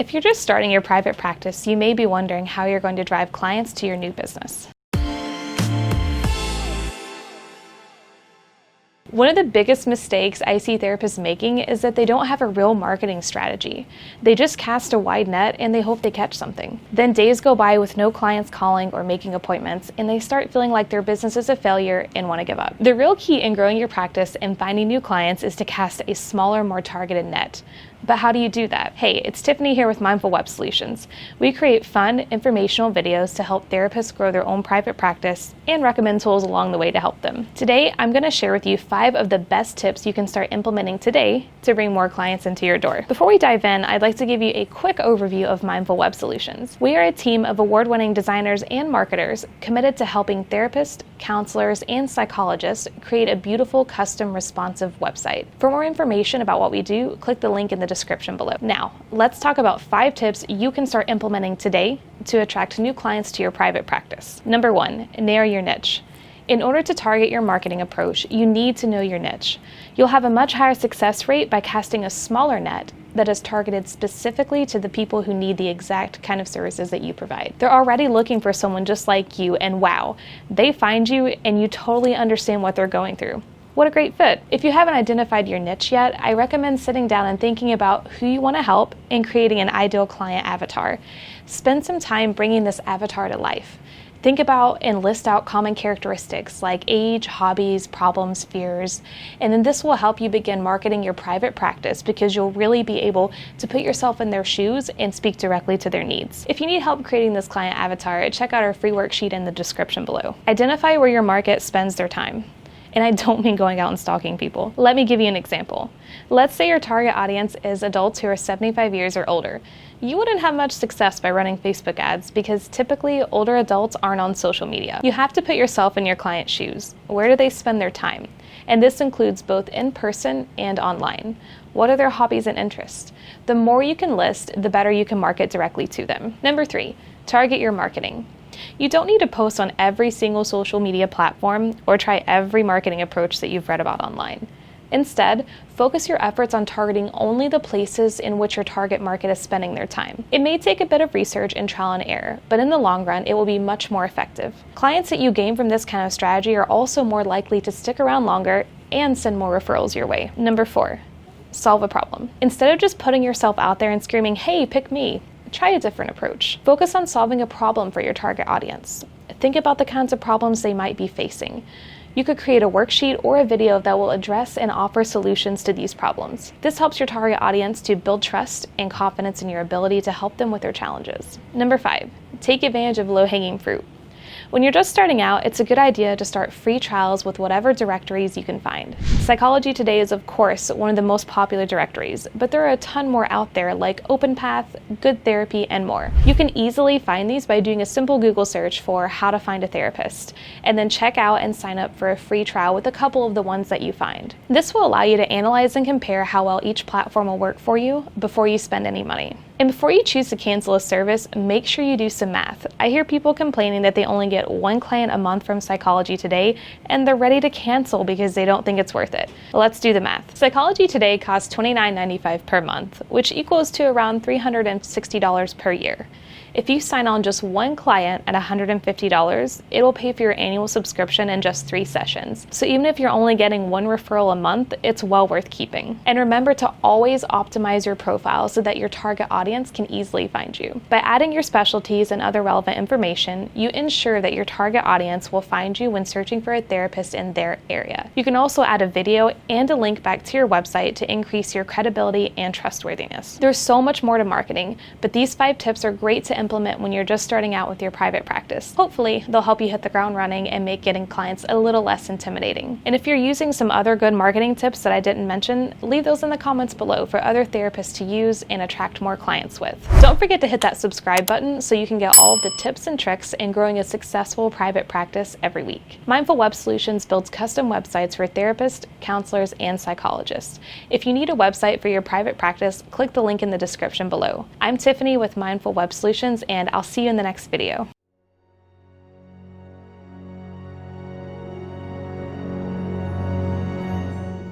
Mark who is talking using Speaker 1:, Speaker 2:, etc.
Speaker 1: If you're just starting your private practice, you may be wondering how you're going to drive clients to your new business. One of the biggest mistakes I see therapists making is that they don't have a real marketing strategy. They just cast a wide net and they hope they catch something. Then days go by with no clients calling or making appointments, and they start feeling like their business is a failure and want to give up. The real key in growing your practice and finding new clients is to cast a smaller, more targeted net. But how do you do that? Hey, it's Tiffany here with Mindful Web Solutions. We create fun, informational videos to help therapists grow their own private practice and recommend tools along the way to help them. Today, I'm going to share with you 5 of the best tips you can start implementing today to bring more clients into your door. Before we dive in, I'd like to give you a quick overview of Mindful Web Solutions. We are a team of award-winning designers and marketers committed to helping therapists, counselors, and psychologists create a beautiful, custom, responsive website. For more information about what we do, click the link in the description below. Now, let's talk about 5 tips you can start implementing today to attract new clients to your private practice. Number 1, narrow your niche. In order to target your marketing approach, you need to know your niche. You'll have a much higher success rate by casting a smaller net that is targeted specifically to the people who need the exact kind of services that you provide. They're already looking for someone just like you, and wow, they find you and you totally understand what they're going through. What a great fit. If you haven't identified your niche yet, I recommend sitting down and thinking about who you want to help and creating an ideal client avatar. Spend some time bringing this avatar to life. Think about and list out common characteristics like age, hobbies, problems, fears, and then this will help you begin marketing your private practice because you'll really be able to put yourself in their shoes and speak directly to their needs. If you need help creating this client avatar, check out our free worksheet in the description below. Identify where your market spends their time. And I don't mean going out and stalking people. Let me give you an example. Let's say your target audience is adults who are 75 years or older. You wouldn't have much success by running Facebook ads because typically older adults aren't on social media. You have to put yourself in your client's shoes. Where do they spend their time? And this includes both in person and online. What are their hobbies and interests? The more you can list, the better you can market directly to them. Number 3, target your marketing. You don't need to post on every single social media platform or try every marketing approach that you've read about online. Instead, focus your efforts on targeting only the places in which your target market is spending their time. It may take a bit of research and trial and error, but in the long run, it will be much more effective. Clients that you gain from this kind of strategy are also more likely to stick around longer and send more referrals your way. Number 4, solve a problem. Instead of just putting yourself out there and screaming, "Hey, pick me," try a different approach. Focus on solving a problem for your target audience. Think about the kinds of problems they might be facing. You could create a worksheet or a video that will address and offer solutions to these problems. This helps your target audience to build trust and confidence in your ability to help them with their challenges. Number 5, take advantage of low-hanging fruit. When you're just starting out, it's a good idea to start free trials with whatever directories you can find. Psychology Today is, of course, one of the most popular directories, but there are a ton more out there like OpenPath, Good Therapy, and more. You can easily find these by doing a simple Google search for how to find a therapist, and then check out and sign up for a free trial with a couple of the ones that you find. This will allow you to analyze and compare how well each platform will work for you before you spend any money. And before you choose to cancel a service, make sure you do some math. I hear people complaining that they only get 1 client a month from Psychology Today, and they're ready to cancel because they don't think it's worth it. Let's do the math. Psychology Today costs $29.95 per month, which equals to around $360 per year. If you sign on just 1 client at $150, it will pay for your annual subscription in just 3 sessions. So even if you're only getting 1 referral a month, it's well worth keeping. And remember to always optimize your profile so that your target audience can easily find you. By adding your specialties and other relevant information, you ensure that your target audience will find you when searching for a therapist in their area. You can also add a video and a link back to your website to increase your credibility and trustworthiness. There's so much more to marketing, but these 5 tips are great to implement when you're just starting out with your private practice. Hopefully, they'll help you hit the ground running and make getting clients a little less intimidating. And if you're using some other good marketing tips that I didn't mention, leave those in the comments below for other therapists to use and attract more clients with. Don't forget to hit that subscribe button so you can get all of the tips and tricks in growing a successful private practice every week. Mindful Web Solutions builds custom websites for therapists, counselors, and psychologists. If you need a website for your private practice, click the link in the description below. I'm Tiffany with Mindful Web Solutions, and I'll see you in the next video.